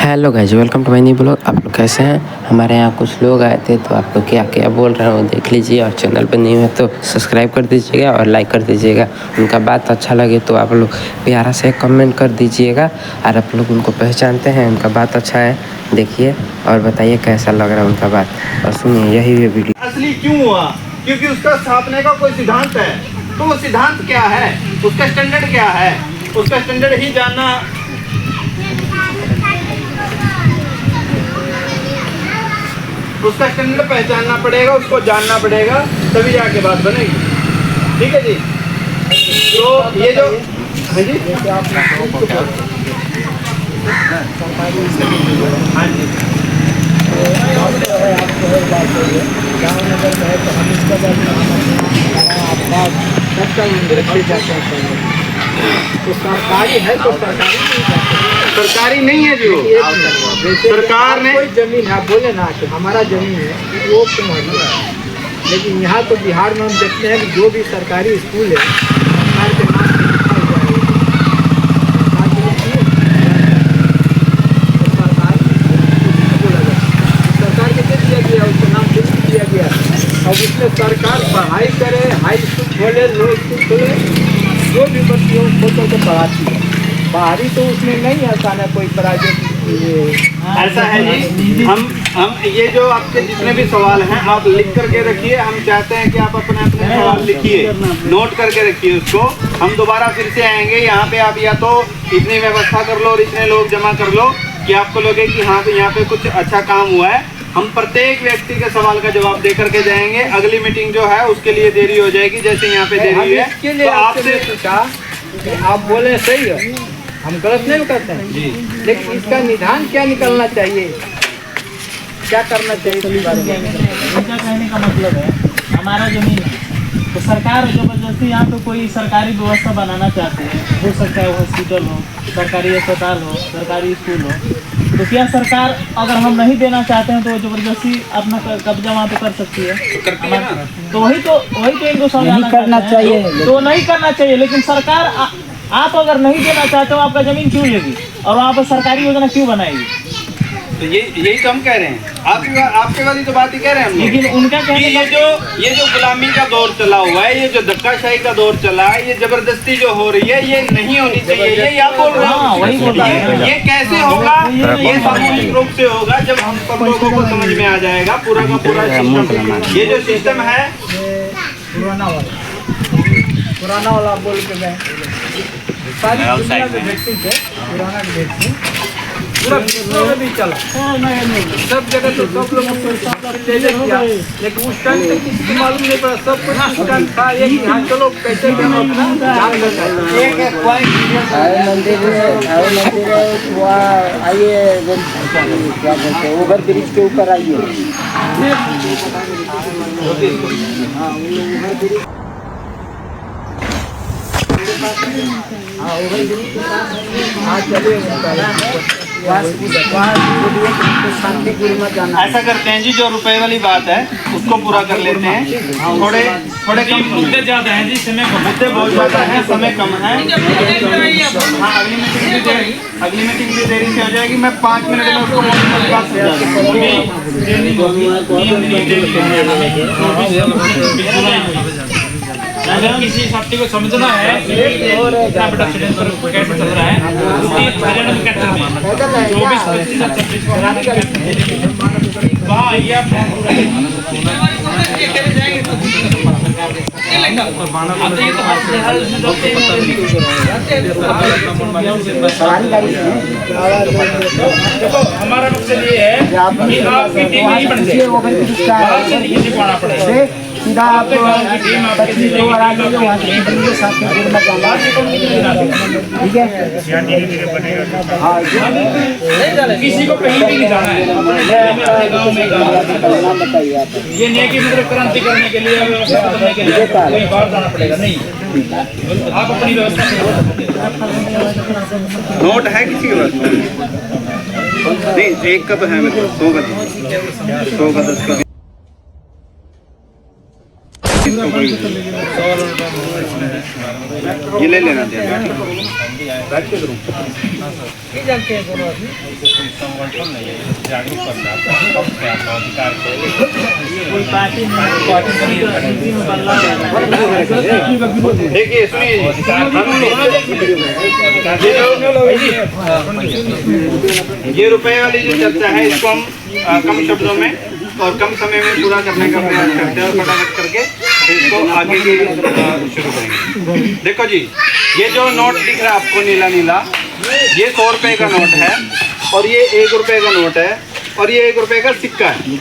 Hello guys, welcome to my new blog. आप लोग कैसे हैं? हमारे यहाँ कुछ लोग आए थे तो आप लोग क्या क्या बोल रहे हो देख लीजिए, और चैनल पर न्यू है तो सब्सक्राइब कर दीजिएगा और लाइक कर दीजिएगा। उनका बात अच्छा लगे तो आप लोग प्यारा से कमेंट कर दीजिएगा। और आप लोग उनको पहचानते हैं, उनका बात अच्छा है, देखिए और बताइए कैसा लग रहा है उनका बात, और सुनिए यही वीडियो। असली क्यों हुआ? क्योंकि उसका स्थापने का कोई सिद्धांत है। तो वो सिद्धांत क्या है, उसका स्टैंडर्ड क्या है, उसका स्टैंडर्ड ही जानना। उसका स्टैंडर्ड पहचानना पड़ेगा, उसको जानना पड़ेगा, तभी जाके बात बनेगी। ठीक है जी। तो ये जो हाँ जी हाँ जी तो सरकारी है तो सरकारी नहीं है जो सरकार ने कोई जमीन है, बोले ना कि हमारा जमीन है वो तुम्हारी है। लेकिन यहाँ तो बिहार में हम देखते हैं कि जो भी सरकारी स्कूल है सरकार के नाम सरकार के दिया गया, उसका नाम दिया गया। अब उसमें सरकार पढ़ाई करे, हाई स्कूल खोले, लो स्कूल खोले, जो भी बच्चियों को पढ़ाती है। बाहरी तो उसमें नहीं आता ना कोई प्राइवेट। ऐसा है जी। हम ये जो आपके जितने भी सवाल हैं आप लिख करके रखिए। हम चाहते हैं कि आप अपने अपने सवाल लिखिए, नोट करके रखिए उसको। हम दोबारा फिर से आएंगे यहाँ पे। आप या तो इतनी व्यवस्था कर लो और इतने लोग जमा कर लो कि आपको लगे कि हाँ तो यहाँ पे कुछ अच्छा काम हुआ है। हम प्रत्येक व्यक्ति के सवाल का जवाब दे करके जाएंगे। अगली मीटिंग जो है उसके लिए देरी हो जाएगी, जैसे यहाँ पे देरी है। तो आपसे पूछा कि आप बोले सही है, हम गलत नहीं करते हैं जी, लेकिन इसका निदान क्या निकलना चाहिए, क्या करना चाहिए? उनका कहने का मतलब है हमारा जमीन है तो सरकार जबरदस्ती यहाँ पे कोई सरकारी व्यवस्था बनाना चाहती है, हो सकता है हॉस्पिटल हो, सरकारी अस्पताल हो, सरकारी स्कूल हो, तो क्या सरकार अगर हम नहीं देना चाहते हैं तो जबरदस्ती अपना कब्जा वहाँ पे कर सकती है? तो वही तो इनको समझाना करना चाहिए, तो नहीं करना चाहिए। लेकिन सरकार आप अगर नहीं देना चाहते हो आपका जमीन क्यों लेगी और वहाँ पर सरकारी योजना क्यों बनाएगी? तो यही तो हम कह रहे हैं। आपके वाली तो बात ही कह रहे हैं हम। लेकिन उनका कहने का ये जो गुलामी का दौर चला हुआ है, ये जो धक्काशाही का दौर चला है, ये जबरदस्ती जो हो रही है, ये नहीं होनी चाहिए। ये आप बोल रहे हाँ, वही बोल रहे हैं। ये कैसे होगा? ये सामूहिक रूप से होगा जब हम सब लोगों को समझ में आ जाएगा पूरा का पूरा सिस्टम। ये जो सिस्टम है पुराना वाला बोल के गए सारी दुनिया में वैक्सीन थे, पुराना वैक्सीन पूरा विश्व में भी चला, सब जगह तो सब लोग किया। लेकिन उस टाइम तक किसी को मालूम नहीं पड़ा, सब कुछ उस टाइम था। एक यहाँ चलो कैसे मंदिर आइए, क्या बोलते हैं, ओवर ब्रिज के ऊपर आइए। ऐसा करते हैं जी, जो रुपए वाली बात है उसको पूरा कर लेते हैं। थोड़े कम मुद्दे ज्यादा हैं जी, मुद्दे बहुत ज्यादा हैं, समय कम है। हाँ, अगली मीटिंग भी देरी से हो जाएगी। मैं 5 मिनट में उसको बात अगर किसी शक्ति को समझना है कैसे चल रहा है, देखो, हमारा मकसद ये है कि आप मीटिंग नहीं बन जाए। सीधा आप 25 को आ जाइए, वहाँ से साथ में गुड़ में जाना, ठीक है? हाँ, किसी को कहीं भी नहीं जाना है। नाम बताइए आप। ये नहीं है कि मतलब क्रांति करने के लिए, व्यवस्था करने के लिए कोई बाहर जाना पड़ेगा, नहीं। आप अपनी व्यवस्था नोट है किसी के पास? नहीं, एक का तो है मेरे पास, 100 का 10 का। ये ले लेना ध्यान। ये जानते हैं दोनों आदमी कोई पार्टी में बदलाव देखिए सुनिए ये रुपए वाली जो चर्चा है इसको हम कम शब्दों में और कम समय में पूरा करने का प्रयास करते हैं और फटाफट करके फिर इसको आगे की शुरू करेंगे। देखो जी, ये जो नोट दिख रहा है आपको नीला नीला, ये 100 रुपए का नोट है और ये 1 रुपए का नोट है और ये 1 रुपए का सिक्का है।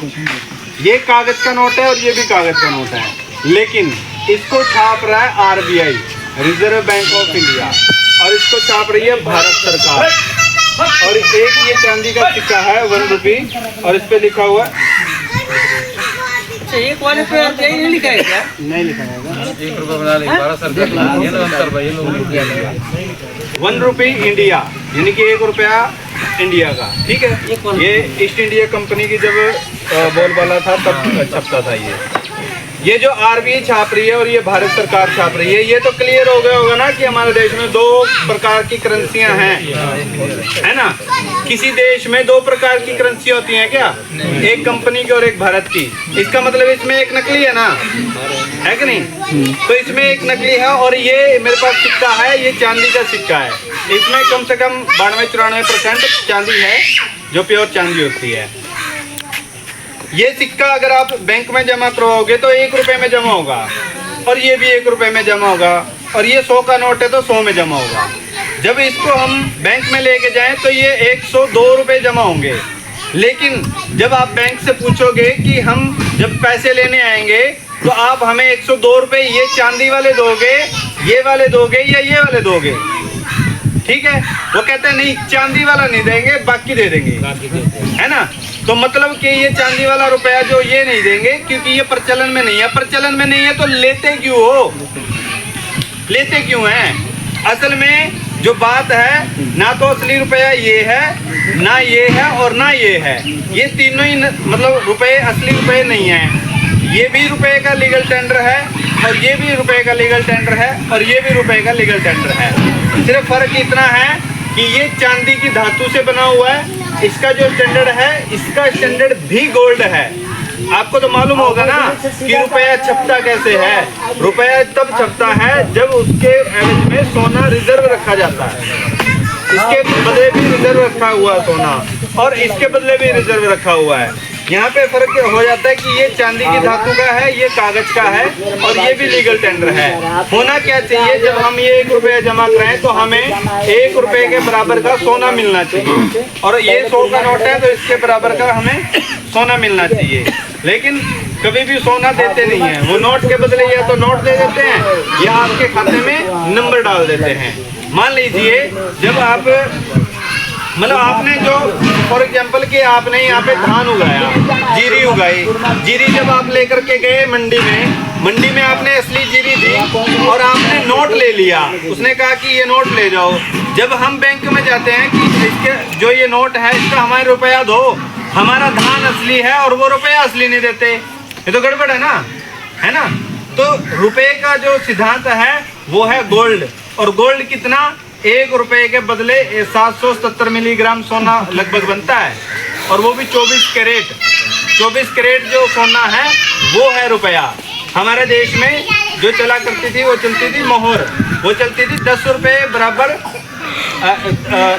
ये कागज का नोट है और ये भी कागज का नोट है, लेकिन इसको छाप रहा है RBI, reserve bank of India, और इसको छाप रही है भारत सरकार। और एक ये चांदी का सिक्का है 1 रुपये और इस पे लिखा हुआ है, एक वाले पे RBI नहीं लिखा है क्या? नहीं लिखा है, 1 रुपये इंडिया, यानी कि 1 रुपया इंडिया का। ठीक है, ये ईस्ट इंडिया कंपनी की जब बोलबाला था तब छपता था ये जो RBI छाप रही है और ये भारत सरकार छाप रही है, ये तो क्लियर हो गया होगा ना कि हमारे देश में 2 प्रकार की करेंसियां हैं, है ना। किसी देश में 2 प्रकार की करेंसी होती हैं क्या? एक कंपनी की और एक भारत की। इसका मतलब इसमें एक नकली है ना, है कि नहीं? तो इसमें एक नकली है और ये मेरे पास सिक्का है, ये चांदी का सिक्का है। इसमें कम से कम 92-94% चांदी है, जो प्योर चांदी होती है। ये सिक्का अगर आप बैंक में जमा करवाओगे तो 1 रुपए में जमा होगा, और ये भी 1 रुपए में जमा होगा, और ये 100 का नोट है तो 100 में जमा होगा। जब इसको हम बैंक में लेके जाएं तो ये 102 रुपए जमा होंगे। लेकिन जब आप बैंक से पूछोगे कि हम जब पैसे लेने आएंगे तो आप हमें 102 रुपए ये चांदी वाले दोगे, ये वाले दोगे या ये वाले दोगे? ठीक है, वो कहते हैं नहीं, चांदी वाला नहीं देंगे, बाकी दे देंगे, है ना। तो मतलब कि ये चांदी वाला रुपया जो ये नहीं देंगे क्योंकि ये प्रचलन में नहीं है। प्रचलन में नहीं है तो लेते क्यों हो? लेते क्यों हैं? असल में जो बात है, ना तो असली रुपया ये है, ना ये है और ना ये है। ये तीनों ही मतलब रुपए असली रुपए नहीं है। ये भी रुपए का लीगल टेंडर है और ये भी रुपए का लीगल टेंडर है और ये भी रुपए का लीगल टेंडर है। सिर्फ फर्क इतना है कि ये चांदी की धातु से बना हुआ है, इसका जो स्टैंडर्ड है, इसका स्टैंडर्ड भी गोल्ड है। आपको तो मालूम होगा ना कि रुपया छपता कैसे है। रुपया तब छपता है जब उसके एवज में सोना रिजर्व रखा जाता है। इसके बदले भी रिजर्व रखा हुआ है सोना, और इसके बदले भी रिजर्व रखा हुआ है। यहाँ पे फर्क हो जाता है कि ये चांदी की धातु का है, ये कागज का है, और ये भी लीगल टेंडर है। होना क्या चाहिए, जब हम ये 1 रुपया जमा कराएं तो हमें 1 रुपए के बराबर का सोना मिलना चाहिए, और ये 100 का नोट है तो इसके बराबर का हमें सोना मिलना चाहिए। लेकिन कभी भी सोना देते नहीं है, वो नोट के बदले या तो नोट दे देते हैं या आपके खाते में नंबर डाल देते हैं। मान लीजिए जब आप मतलब आपने जो फॉर एग्जाम्पल कि आपने यहाँ पे धान उगाया, जीरी उगाई, जीरी जब आप लेकर के गए मंडी में आपने असली जीरी दी और आपने नोट ले लिया। उसने कहा कि ये नोट ले जाओ। जब हम बैंक में जाते हैं कि इसके जो ये नोट है इसका हमारे रुपया दो, हमारा धान असली है और वो रुपया असली नहीं देते, ये तो गड़बड़ है ना, है ना। तो रुपये का जो सिद्धांत है वो है गोल्ड, और गोल्ड कितना, 1 रुपए के बदले 777 मिलीग्राम सोना लगभग बनता है, और वो भी 24 कैरेट जो सोना है वो है रुपया। हमारे देश में जो चला करती थी वो चलती थी मोहर, वो चलती थी 10 रुपये बराबर,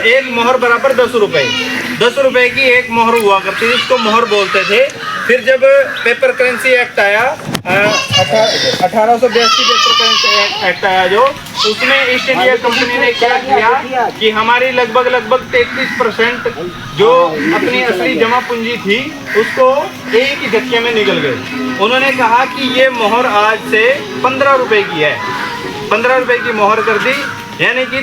एक मोहर बराबर 10 रुपये। 10 रुपये की एक मोहर हुआ करती थी, इसको मोहर बोलते थे। फिर जब पेपर करेंसी एक्ट आया 1882 पेपर करेंसी एक्ट आया जो, उसमें ईस्ट इंडिया कंपनी ने क्या किया कि हमारी लगभग 33% जो अपनी असली जमा पूंजी थी उसको एक ही झटके में निकल गए। उन्होंने कहा कि ये मोहर आज से 15 रुपये की है, 15 रुपये की मोहर कर दी, यानी कि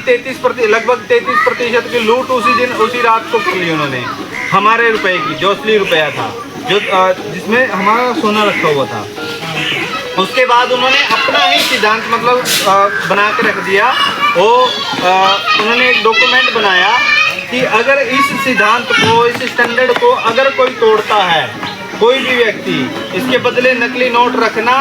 लगभग 33% की लूट उसी रात को कर ली उन्होंने हमारे रुपए की, जो असली रुपया था, जो जिसमें हमारा सोना रखा हुआ था। उसके बाद उन्होंने अपना ही सिद्धांत मतलब बना के रख दिया। वो उन्होंने एक डॉक्यूमेंट बनाया कि अगर इस सिद्धांत को, इस स्टैंडर्ड को अगर कोई तोड़ता है कोई भी व्यक्ति इसके बदले नकली नोट रखना,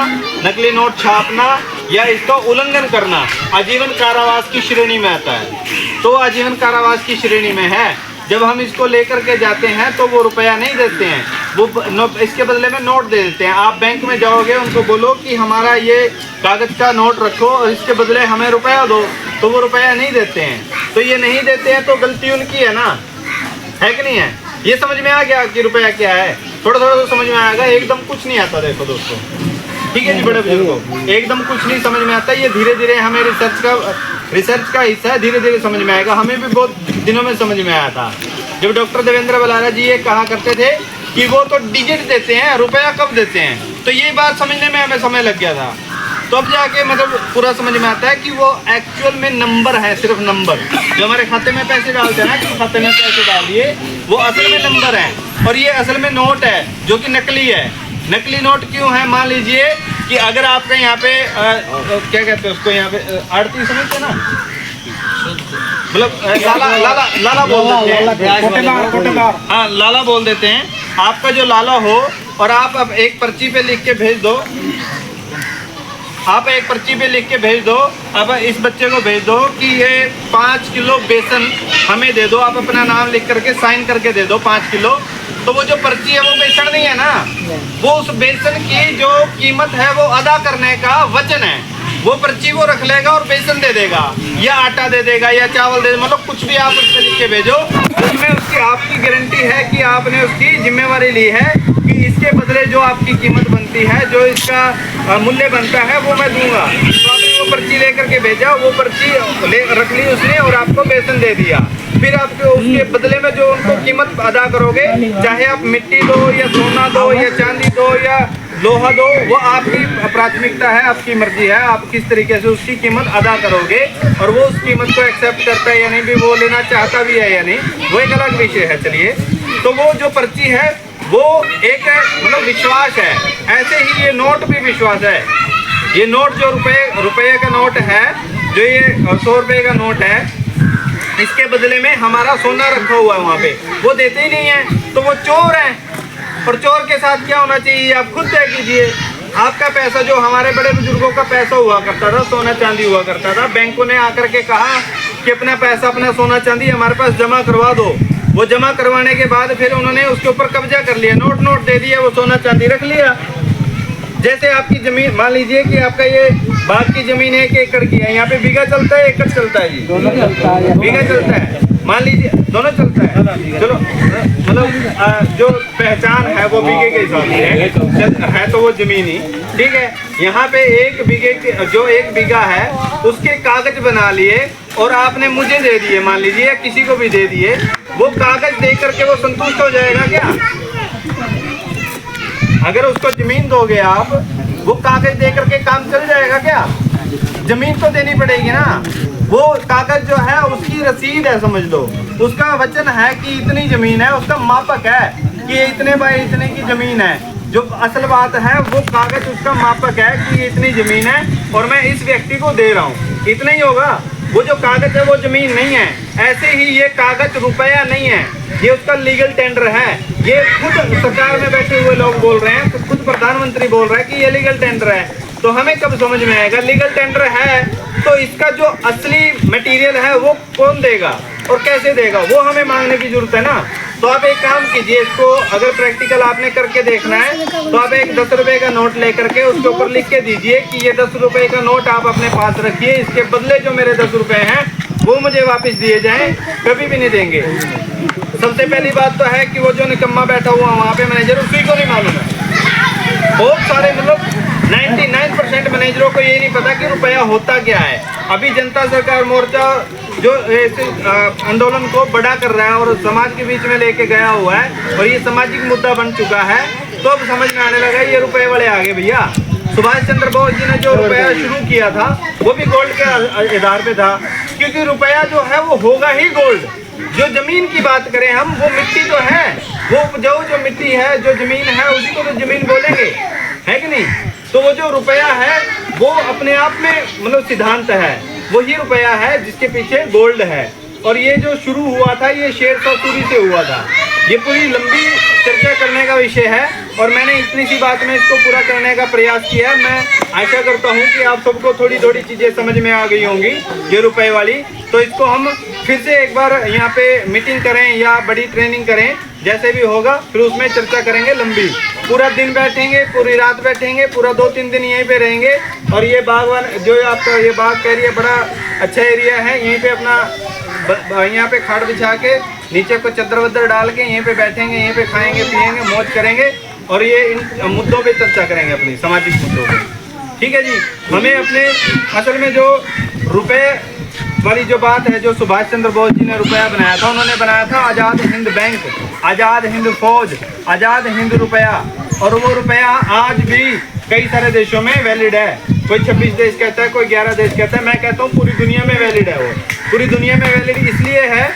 नकली नोट छापना या इसका उल्लंघन करना आजीवन कारावास की श्रेणी में आता है। तो आजीवन कारावास की श्रेणी में है। जब हम इसको लेकर के जाते हैं तो वो रुपया नहीं देते हैं, वो इसके बदले में नोट दे देते हैं। आप बैंक में जाओगे, उनको बोलो कि हमारा ये कागज़ का नोट रखो और इसके बदले हमें रुपया दो, तो वो रुपया नहीं देते हैं। तो ये नहीं देते हैं तो गलती उनकी है ना, है कि नहीं है? ये समझ में आ गया कि रुपया क्या है? थोड़ा थोड़ा तो समझ में आएगा, एकदम कुछ नहीं आता। देखो दोस्तों, ठीक है जी बड़े बुजुर्गों, एकदम कुछ नहीं समझ में आता। ये धीरे धीरे हमें रिसर्च का हिस्सा है, धीरे धीरे समझ में आएगा। हमें भी बहुत दिनों में समझ में आया था जब डॉक्टर देवेंद्र बलारा जी ये कहा करते थे कि वो तो डिजिट देते हैं, रुपया कब देते हैं। तो ये बात समझने में हमें समय लग गया था। तो अब जाके मतलब पूरा समझ में आता है कि वो एक्चुअल में नंबर है, सिर्फ नंबर। जो हमारे खाते में पैसे डालते हैं ना, कि खाते में पैसे डाल दिए, वो असल में नंबर है। और ये असल में नोट है जो कि नकली है। नकली नोट क्यों है? मान लीजिए कि अगर आपका यहाँ पे क्या कहते हैं उसको, यहाँ पे आड़ती समझते ना, मतलब लाला बोल देते हैं, हाँ लाला बोल देते हैं। आपका जो लाला हो और आप अब एक पर्ची पे लिख के भेज दो, आप एक पर्ची पे लिख के भेज दो, अब इस बच्चे को भेज दो कि ये 5 किलो बेसन हमें दे दो। आप अपना नाम लिख करके साइन करके दे दो 5 किलो। तो वो जो पर्ची है वो बेसन नहीं है ना, वो उस बेसन की जो कीमत है वो अदा करने का वचन है। वो पर्ची वो रख लेगा और बेसन दे देगा या आटा दे देगा या चावल दे देगा, मतलब कुछ भी आप उससे लिख के भेजो। उसमें उसकी आपकी गारंटी है कि आपने उसकी जिम्मेवारी ली है कि इसके बदले जो आपकी कीमत बनती है, जो इसका मूल्य बनता है वो मैं दूंगा। तो आपने वो पर्ची लेकर के भेजा, वो पर्ची रख ली उसने और आपको बेसन दे दिया। फिर आपको उसके बदले में जो उनको कीमत अदा करोगे, चाहे आप मिट्टी दो या सोना दो या चांदी दो या लोहा दो, वो आपकी प्राथमिकता है, आपकी मर्जी है, आप किस तरीके से उसकी कीमत अदा करोगे। और वो उस कीमत को एक्सेप्ट करता है या नहीं, भी वो लेना चाहता भी है या नहीं, वो एक अलग विषय है। चलिए, तो वो जो पर्ची है वो एक मतलब विश्वास है। ऐसे ही ये नोट भी विश्वास है। ये नोट जो रुपये का नोट है, जो ये 100 रुपये का नोट है, इसके बदले में हमारा सोना रखा हुआ है वहाँ पे, वो देते ही नहीं है, तो वो चोर है। और चोर के साथ क्या होना चाहिए आप खुद तय कीजिए। आपका पैसा, जो हमारे बड़े बुजुर्गों का पैसा हुआ करता था, सोना चांदी हुआ करता था, बैंकों ने आकर के कहा कि अपना पैसा, अपना सोना चांदी हमारे पास जमा करवा दो। वो जमा करवाने के बाद फिर उन्होंने उसके ऊपर कब्जा कर लिया, नोट दे दिया, वो सोना चांदी रख लिया। जैसे आपकी जमीन, मान लीजिए कि आपका ये बाग की जमीन है 1 एकड़ की है, यहाँ पे बीघा चलता है, एकड़ चलता है जी, दोनों चलता है, बीघा चलता है, मान लीजिए दोनों चलता है। चलो, मतलब जो पहचान है वो बीघे के हिसाब से है, तो वो जमीन ही ठीक है। यहाँ पे 1 बीघे के, जो 1 बीघा है उसके कागज बना लिए और आपने मुझे दे दिए, मान लीजिए, या किसी को भी दे दिए। वो कागज दे करके वो संतुष्ट हो जाएगा क्या? अगर उसको जमीन दोगे आप, वो कागज दे करके काम चल जाएगा क्या? जमीन तो देनी पड़ेगी ना। वो कागज जो है उसकी रसीद है, समझ लो, उसका वचन है कि इतनी जमीन है, उसका मापक है कि इतने बाय इतने की जमीन है। जो असल बात है वो कागज उसका मापक है कि ये इतनी जमीन है और मैं इस व्यक्ति को दे रहा हूँ, इतना ही होगा। वो जो कागज है वो जमीन नहीं है। ऐसे ही ये कागज रुपया नहीं है, ये उसका लीगल टेंडर है। ये खुद सरकार में बैठे हुए लोग बोल रहे हैं, खुद प्रधानमंत्री बोल रहा है कि ये लीगल टेंडर है। तो हमें कब समझ में आएगा लीगल टेंडर है तो इसका जो असली मटेरियल है वो कौन देगा और कैसे देगा, वो हमें मांगने की जरूरत है ना। तो आप एक काम कीजिए, इसको अगर प्रैक्टिकल आपने करके देखना है तो आप एक 10 रुपए का नोट लेकर के उसके ऊपर लिख के दीजिए कि ये 10 रुपए का नोट आप अपने पास रखिए, इसके बदले जो मेरे 10 रुपए हैं वो मुझे वापस दिए जाएं, कभी भी नहीं देंगे। सबसे पहली बात तो है कि वो जो निकम्मा बैठा हुआ वहाँ पे मैनेजर, उसी को नहीं मालूम है। बहुत सारे मतलब 99% मैनेजरों को ये नहीं पता कि रुपया होता क्या है। अभी जनता सरकार मोर्चा जो आंदोलन को बड़ा कर रहा है और समाज के बीच में लेके गया हुआ है और ये सामाजिक मुद्दा बन चुका है, तो अब समझ में आने लगा ये रुपए वाले आगे भैया। सुभाष चंद्र बोस जी ने जो रुपया शुरू किया था वो भी गोल्ड के आधार पे था, क्योंकि रुपया जो है वो होगा ही गोल्ड। जो जमीन की बात करें हम, वो मिट्टी तो है, वो उपजाऊ जो मिट्टी है, जो जमीन है, उसी को तो जमीन बोलेंगे, है कि नहीं। तो वो जो रुपया है वो अपने आप में मतलब सिद्धांत है, वही रुपया है जिसके पीछे गोल्ड है। और ये जो शुरू हुआ था ये शेरशाह सूरी से हुआ था। ये पूरी लंबी चर्चा करने का विषय है। और मैंने इतनी सी बात में इसको पूरा करने का प्रयास किया है। मैं आशा करता हूँ कि आप सबको थोड़ी थोड़ी चीज़ें समझ में आ गई होंगी ये रुपए वाली। तो इसको हम फिर से एक बार यहाँ पे मीटिंग करें या बड़ी ट्रेनिंग करें, जैसे भी होगा फिर उसमें चर्चा करेंगे लंबी। पूरा दिन बैठेंगे, पूरी रात बैठेंगे, पूरा 2-3 दिन यहीं पे रहेंगे। और ये बागवान जो आपका ये बाग एरिया बड़ा अच्छा एरिया है, यहीं पे अपना यहाँ पे खाट बिछा के नीचे को चद्दर वद्दर डाल के यहीं पे बैठेंगे, यहीं पे खाएंगे पिएंगे, मौज करेंगे और ये इन मुद्दों पे चर्चा करेंगे, अपनी सामाजिक मुद्दों पे। ठीक है जी। हमें अपने असल में जो रुपए वाली जो बात है, जो सुभाष चंद्र बोस जी ने रुपया बनाया था, उन्होंने बनाया था आज़ाद हिंद बैंक, आज़ाद हिंद फौज, आज़ाद हिंद रुपया। और वो रुपया आज भी कई सारे देशों में वैलिड है। कोई 26 देश कहता है, कोई 11 देश कहता है, मैं कहता हूँ पूरी दुनिया में वैलिड है। वो पूरी दुनिया में वैलिड इसलिए है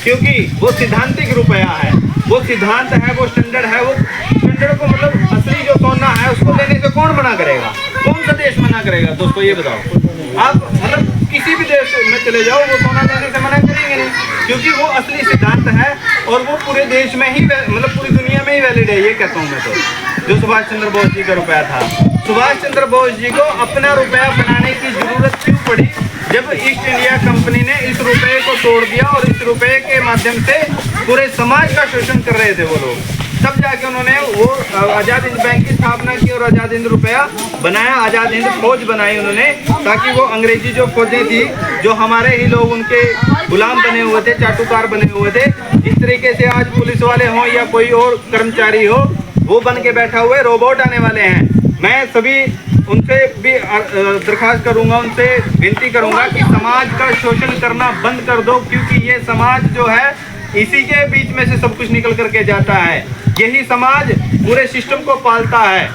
क्योंकि वो सिद्धांतिक रुपया है, वो सिद्धांत है, वो स्टैंडर्ड है। वो स्टैंडर्ड को मतलब असली जो सोना है उसको लेने से कौन मना करेगा? कौन सा देश मना करेगा? दोस्तों ये बताओ आप, मतलब किसी भी देश में चले जाओ वो सोना लेने से मना करेंगे नहीं, क्योंकि वो असली सिद्धांत है और वो पूरे देश में ही मतलब पूरी दुनिया में ही वैलिड है। ये कहता हूँ मैं तो। जो सुभाष चंद्र बोस जी का रुपया था, सुभाष चंद्र बोस जी को अपना रुपया बनाने की जरूरत क्यों पड़ी? जब ईस्ट इंडिया कंपनी ने इस रुपये को तोड़ दिया और इस रुपये के माध्यम से पूरे समाज का शोषण कर रहे थे वो लोग, तब जाके उन्होंने वो आज़ाद हिंद बैंक की स्थापना की और आज़ाद हिंद रुपया बनाया, आज़ाद हिंद फौज बनाई उन्होंने, ताकि वो अंग्रेजी जो फौजें थी, जो हमारे ही लोग उनके गुलाम बने हुए थे, चाटुकार बने हुए थे, जिस तरीके से आज पुलिस वाले हों या कोई और कर्मचारी हो, वो बन के बैठा हुए रोबोट आने वाले हैं। मैं सभी उनसे भी दरख्वास्त करूंगा, उनसे विनती करूंगा कि समाज का शोषण करना बंद कर दो, क्योंकि ये समाज जो है इसी के बीच में से सब कुछ निकल करके जाता है। यही समाज पूरे सिस्टम को पालता है।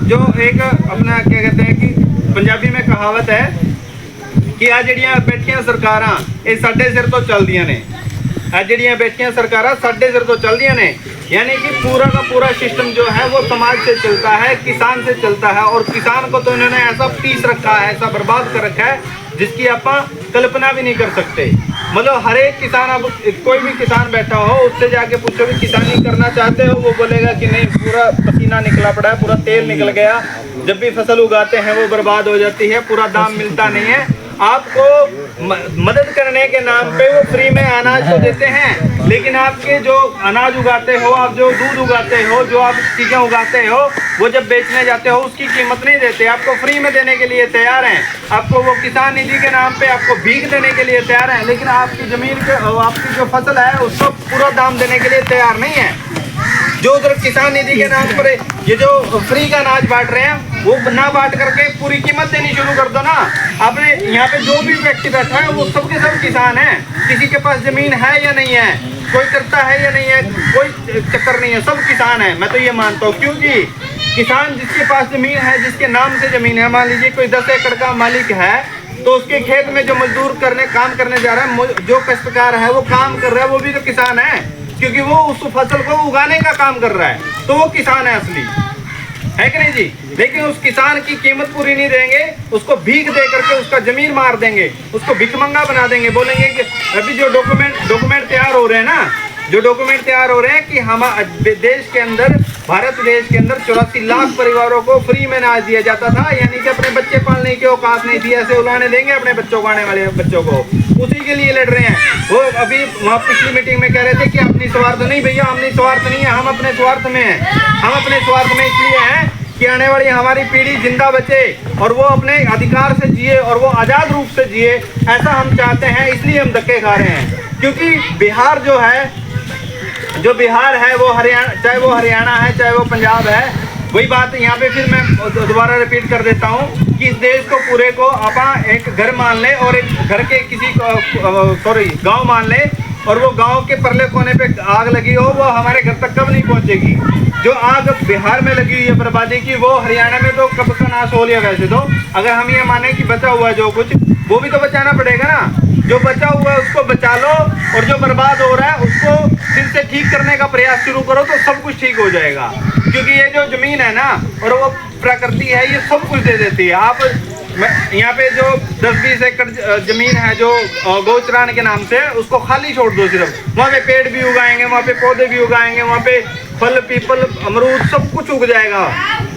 जो एक अपना क्या कहते हैं कि पंजाबी में कहावत है कि आ जड़ियां बैठियां सरकारां ये साडे सिर तो चल दियां ने, आ जड़ियां बैठियां सरकारां साडे सिर तो चल दियां ने। यानी कि पूरा का पूरा सिस्टम जो है वो समाज से चलता है, किसान से चलता है। और किसान को तो इन्होंने ऐसा पीस रखा है, ऐसा बर्बाद कर रखा है जिसकी आप कल्पना भी नहीं कर सकते। मतलब हर एक किसान, अब कोई भी किसान बैठा हो उससे जाके पूछो कि किसानी करना चाहते हो, वो बोलेगा कि नहीं, पूरा पसीना निकला पड़ा है, पूरा तेल निकल गया, जब भी फसल उगाते हैं वो बर्बाद हो जाती है, पूरा दाम मिलता नहीं है। आपको मदद करने के नाम पे वो फ्री में अनाज तो देते हैं, लेकिन आपके जो अनाज उगाते हो, आप जो दूध उगाते हो, जो आप चीज़ें उगाते हो, वो जब बेचने जाते हो उसकी कीमत नहीं देते, आपको फ्री में देने के लिए तैयार हैं। आपको वो किसान निधि के नाम पे आपको भीख देने के लिए तैयार हैं, लेकिन आपकी ज़मीन के, आपकी जो फसल है उसको पूरा दाम देने के लिए तैयार नहीं है। जो उधर किसान निधि के नाम पर ये जो फ्री का अनाज बांट रहे हैं, वो ना बांट करके पूरी कीमत देनी शुरू कर दो ना। आपने यहाँ पे जो भी व्यक्ति बैठा है वो सबके सब किसान हैं, किसी के पास जमीन है या नहीं है, कोई करता है या नहीं है, कोई चक्कर नहीं है, सब किसान है। मैं तो ये मानता हूँ, क्योंकि किसान जिसके पास जमीन है, जिसके नाम से जमीन है, मान लीजिए कोई 10 एकड़ का मालिक है, तो उसके खेत में जो मजदूर काम करने जा रहा है, जो काश्तकार है वो काम कर रहा है, वो भी तो किसान है, क्योंकि वो उस फसल को उगाने का काम कर रहा है, तो वो किसान है असली, है कि नहीं जी। लेकिन उस किसान की कीमत पूरी नहीं देंगे, उसको भीख दे करके उसका जमीन मार देंगे, उसको भिखमंगा बना देंगे। बोलेंगे कि अभी जो डॉक्यूमेंट तैयार हो रहे हैं ना, जो डॉक्यूमेंट तैयार हो रहे हैं कि हम देश के अंदर, भारत देश के अंदर 84 लाख परिवारों को फ्री में अनाज दिया जाता था, यानी कि अपने बच्चे पालने की औकात नहीं थी, ऐसे उलाने देंगे अपने बच्चों को, आने वाले बच्चों को, उसी के लिए लड़ रहे हैं। वो अभी वहाँ पिछली मीटिंग में कह रहे थे कि अपनी स्वार्थ नहीं, भैया हमने स्वार्थ नहीं है, हम अपने स्वार्थ में हैं। हम अपने स्वार्थ में इसलिए हैं कि आने वाली हमारी पीढ़ी जिंदा बचे और वो अपने अधिकार से जिए और वो आज़ाद रूप से जिए, ऐसा हम चाहते हैं। इसलिए हम धक्के खा रहे हैं, क्योंकि बिहार जो है, जो बिहार है वो हरियाणा, चाहे वो हरियाणा है चाहे वो पंजाब है, वही बात यहाँ पे फिर मैं दोबारा रिपीट कर देता हूँ कि इस देश को पूरे को आप एक घर मान ले और एक घर के किसी गांव मान ले, और वो गांव के परले कोने पे आग लगी हो, वो हमारे घर तक कब नहीं पहुँचेगी। जो आग बिहार में लगी हुई है बर्बादी की, वो हरियाणा में तो कब का नाश हो लिया। वैसे तो अगर हम ये माने कि बचा हुआ जो कुछ, वो भी तो बचाना पड़ेगा ना। जो बचा हुआ है उसको बचा लो, और जो बर्बाद हो रहा है उसको फिर से ठीक करने का प्रयास शुरू करो, तो सब कुछ ठीक हो जाएगा। क्योंकि ये जो जमीन है ना, और वो प्रकृति है, ये सब कुछ दे देती है। आप यहाँ पे जो 10-20 एकड़ जमीन है जो गौचरान के नाम से, उसको खाली छोड़ दो, सिर्फ वहाँ पे पेड़ भी उगाएंगे, वहाँ पे पौधे भी उगाएंगे, वहाँ पे फल पीपल अमरूद सब कुछ उग जाएगा,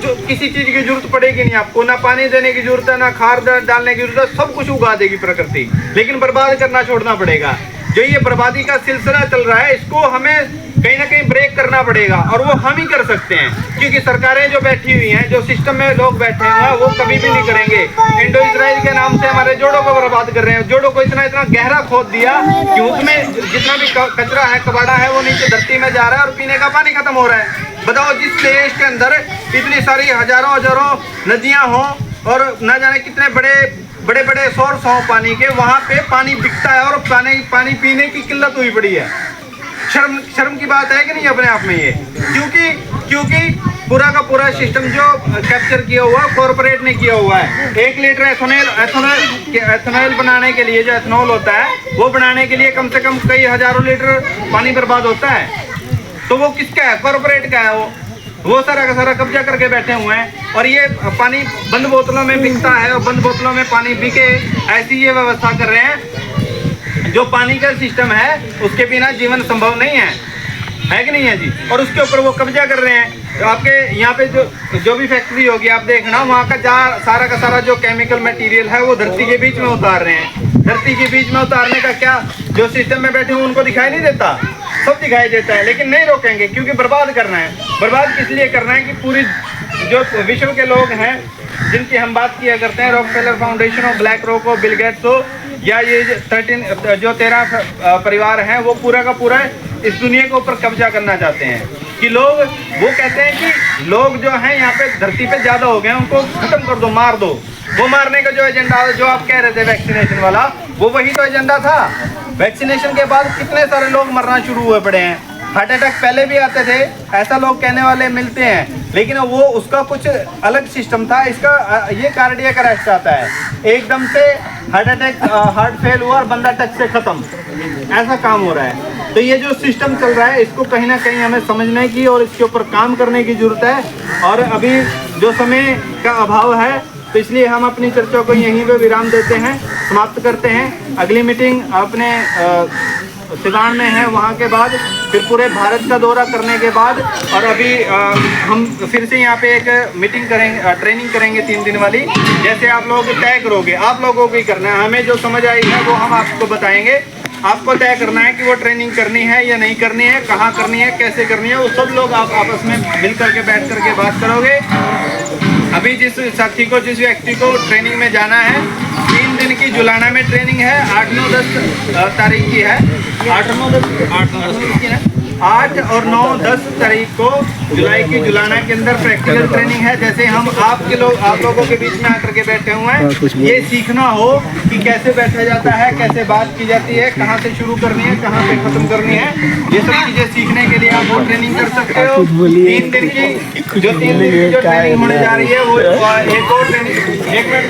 जो किसी चीज की जरूरत पड़ेगी नहीं आपको, ना पानी देने की जरूरत है, ना खाद डालने की जरूरत है, सब कुछ उगा देगी प्रकृति। लेकिन बर्बाद करना छोड़ना पड़ेगा। जो ये बर्बादी का सिलसिला चल रहा है, इसको हमें कहीं ना कहीं ब्रेक करना पड़ेगा, और वो हम ही कर सकते हैं, क्योंकि सरकारें जो बैठी हुई हैं, जो सिस्टम में लोग बैठे हुए हैं, वो कभी भी नहीं करेंगे। इंडो इजराइल के नाम से हमारे जोड़ों को बर्बाद कर रहे हैं। जोड़ों को इतना इतना गहरा खोद दिया कि उसमें जितना भी कचरा है, कबाड़ा है, वो नीचे धरती में जा रहा है और पीने का पानी खत्म हो रहा है। बताओ, जिस देश के अंदर इतनी सारी हजारों हजारों नदियां हों और न जाने कितने बड़े बड़े सोर्स हों पानी के, वहाँ पे पानी बिकता है और पानी पीने की किल्लत हुई पड़ी है। शर्म की बात है कि नहीं अपने आप में ये? क्योंकि पूरा का पूरा सिस्टम जो कैप्चर किया हुआ कॉर्पोरेट ने किया हुआ है। 1 लीटर एथेनॉल बनाने के लिए, जो एथेनॉल होता है वो बनाने के लिए कम से कम कई हजारों लीटर पानी बर्बाद होता है। तो वो किसका है? कॉर्पोरेट का है। वो सारा का सारा कब्जा करके बैठे हुए हैं, और ये पानी बंद बोतलों में बिकता है और बंद बोतलों में पानी बिके, ऐसी ये व्यवस्था कर रहे हैं। जो पानी का सिस्टम है उसके बिना जीवन संभव नहीं है कि नहीं है जी? और उसके ऊपर वो कब्जा कर रहे हैं। तो आपके यहाँ पे जो भी फैक्ट्री होगी आप देखना, वहाँ का सारा का सारा जो केमिकल मटेरियल है वो धरती के बीच में उतार रहे हैं। धरती के बीच में उतारने का क्या, जो सिस्टम में बैठे हुए उनको दिखाई नहीं देता? सब दिखाई देता है, लेकिन नहीं रोकेंगे, क्योंकि बर्बाद करना है। बर्बाद किस लिए करना है कि पूरी जो विश्व के लोग हैं जिनकी हम बात किया करते हैं, रॉकफेलर फाउंडेशन हो, ब्लैक रॉक हो, बिल गेट्स हो, या ये 13 परिवार हैं, वो पूरा का पूरा इस दुनिया के ऊपर कब्जा करना चाहते हैं। कि लोग वो कहते हैं कि लोग जो हैं यहाँ पे धरती पे ज़्यादा हो गए हैं, उनको खत्म कर दो, मार दो। वो मारने का जो एजेंडा जो आप कह रहे थे वैक्सीनेशन वाला, वो वही तो एजेंडा था। वैक्सीनेशन के बाद कितने सारे लोग मरना शुरू हुए पड़े हैं। हार्ट अटैक पहले भी आते थे, ऐसा लोग कहने वाले मिलते हैं, लेकिन वो उसका कुछ अलग सिस्टम था। इसका ये कार्डियक अरेस्ट आता है, एकदम से हार्ट अटैक, हार्ट फेल हुआ और बंदा टच से खत्म, ऐसा काम हो रहा है। तो ये जो सिस्टम चल रहा है, इसको कहीं ना कहीं हमें समझने की और इसके ऊपर काम करने की जरूरत है। और अभी जो समय का अभाव है, तो इसलिए हम अपनी चर्चा को यहीं पे विराम देते हैं, समाप्त करते हैं। अगली मीटिंग अपने सिवान में है, वहाँ के बाद फिर पूरे भारत का दौरा करने के बाद, और अभी हम फिर से यहाँ पे एक मीटिंग करेंगे, ट्रेनिंग करेंगे 3 दिन वाली। जैसे आप लोग तय करोगे, आप लोगों को ही करना है, हमें जो समझ आई है वो हम आपको बताएंगे। आपको तय करना है कि वो ट्रेनिंग करनी है या नहीं करनी है, कहाँ करनी है, कैसे करनी है, वो सब लोग आप आपस में मिल करके बैठ करके बात करोगे। अभी जिस साथी को, जिस व्यक्ति को ट्रेनिंग में जाना है, 3 दिन की जुलाना में ट्रेनिंग है, 8, 9, 10 तारीख की है, 8 और 9, 10 तारीख को जुलाई की जुलाना के अंदर प्रैक्टिकल ट्रेनिंग है। जैसे हम आप लोगों के बीच में आकर के बैठे हुए हैं, ये सीखना हो कि कैसे बैठा जाता है, कैसे बात की जाती है, कहाँ से शुरू करनी है, कहाँ पे खत्म करनी है, ये सब चीजें सीखने के लिए आप वो ट्रेनिंग कर सकते हो। 3 दिन की जो ट्रेनिंग होने जा रही है, वो एक और ट्रेनिंग, 1 मिनट,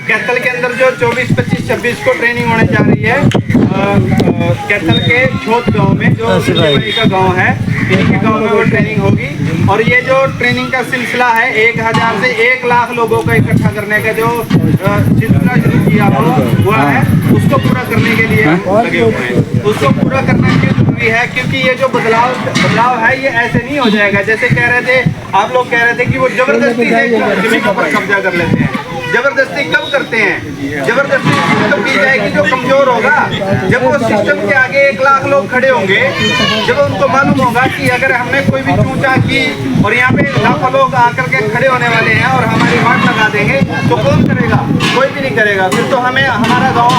कैथल के अंदर जो 24, 25, 26 को ट्रेनिंग होने जा रही है कैथल के छोट गांव में, जो का गांव है, इन्हीं के गांव में वो ट्रेनिंग होगी। और ये जो ट्रेनिंग का सिलसिला है, 1000 से 1 लाख लोगों को इकट्ठा करने का जो सिलसिला शुरू किया हुआ है, उसको पूरा करने के लिए लगे हुए हैं। उसको पूरा करना क्यों जरूरी है? क्योंकि ये जो बदलाव है, ये ऐसे नहीं हो जाएगा। जैसे कह रहे थे आप लोग, कह रहे थे कि वो जबरदस्ती से जमीन पर कब्जा कर लेते हैं। जबरदस्ती कब करते हैं? जबरदस्ती तब की जाएगी जो कमजोर होगा। जब वो सिस्टम के आगे 1 लाख लोग खड़े होंगे, जब उनको मालूम होगा कि अगर हमने कोई भी चूचा की और यहाँ पे लाखों लोग आकर के खड़े होने वाले हैं और हमारी बात लगा देंगे, तो कौन करेगा? कोई भी नहीं करेगा। फिर तो हमें हमारा गाँव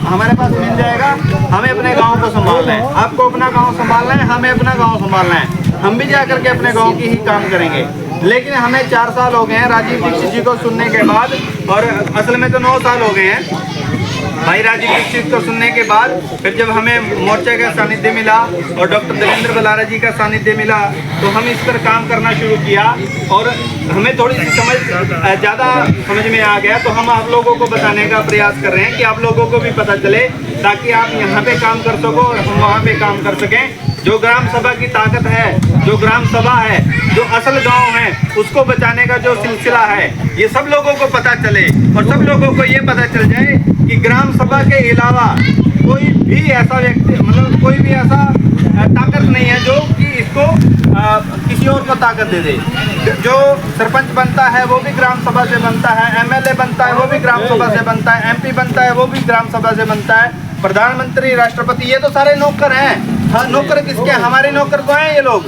हमारे पास मिल जाएगा। हमें अपने गाँव को संभालना है, आपको अपना गाँव संभालना है, हमें अपना गाँव संभालना है। हम भी जा करके अपने गाँव की ही काम करेंगे। लेकिन हमें 4 साल हो गए हैं राजीव दीक्षित जी को सुनने के बाद, और असल में तो 9 साल हो गए हैं भाई राजीव दीक्षित को सुनने के बाद। फिर जब हमें मोर्चे का सानिध्य मिला और डॉक्टर देवेंद्र बलारा जी का सानिध्य मिला, तो हम इस पर काम करना शुरू किया और हमें थोड़ी सी ज़्यादा समझ में आ गया। तो हम आप लोगों को बताने का प्रयास कर रहे हैं कि आप लोगों को भी पता चले, ताकि आप यहाँ पे काम कर सको और हम वहाँ पे काम कर सकें। जो ग्राम सभा की ताकत है, जो ग्राम सभा है, जो असल गांव है, उसको बचाने का जो सिलसिला है, ये सब लोगों को पता चले और सब लोगों को ये पता चल जाए कि ग्राम सभा के अलावा कोई भी ऐसा व्यक्ति, मतलब कोई भी ऐसा ताकत नहीं है जो कि इस को किसी और को ताकत दे दे। जो सरपंच बनता है वो भी ग्राम सभा से बनता है, एमएलए बनता है वो भी ग्राम सभा से बनता है, एमपी बनता है वो भी ग्राम सभा से बनता है, प्रधानमंत्री, राष्ट्रपति, ये तो सारे नौकर हैं। हाँ, नौकर किसके? हमारे नौकर तो हैं ये लोग।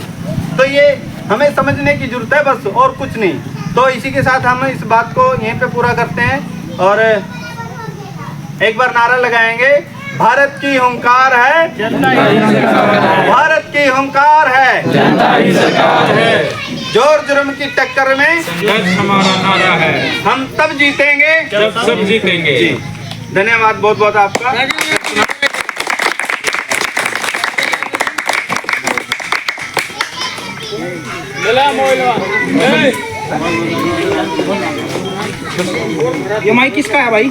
तो ये हमें समझने की जरूरत है बस, और कुछ नहीं। तो इसी के साथ हम इस बात को यहीं पे पूरा करते हैं और एक बार नारा लगाएंगे, भारत की हुंकार है जनता ही सरकार है, भारत की हुंकार है जनता ही सरकार है, जोर जुर्म की टक्कर में संघर्ष हमारा नारा है, हम तब जीतेंगे जब सब जीतेंगे। जी, धन्यवाद बहुत बहुत आपका। ये माइक किसका है भाई?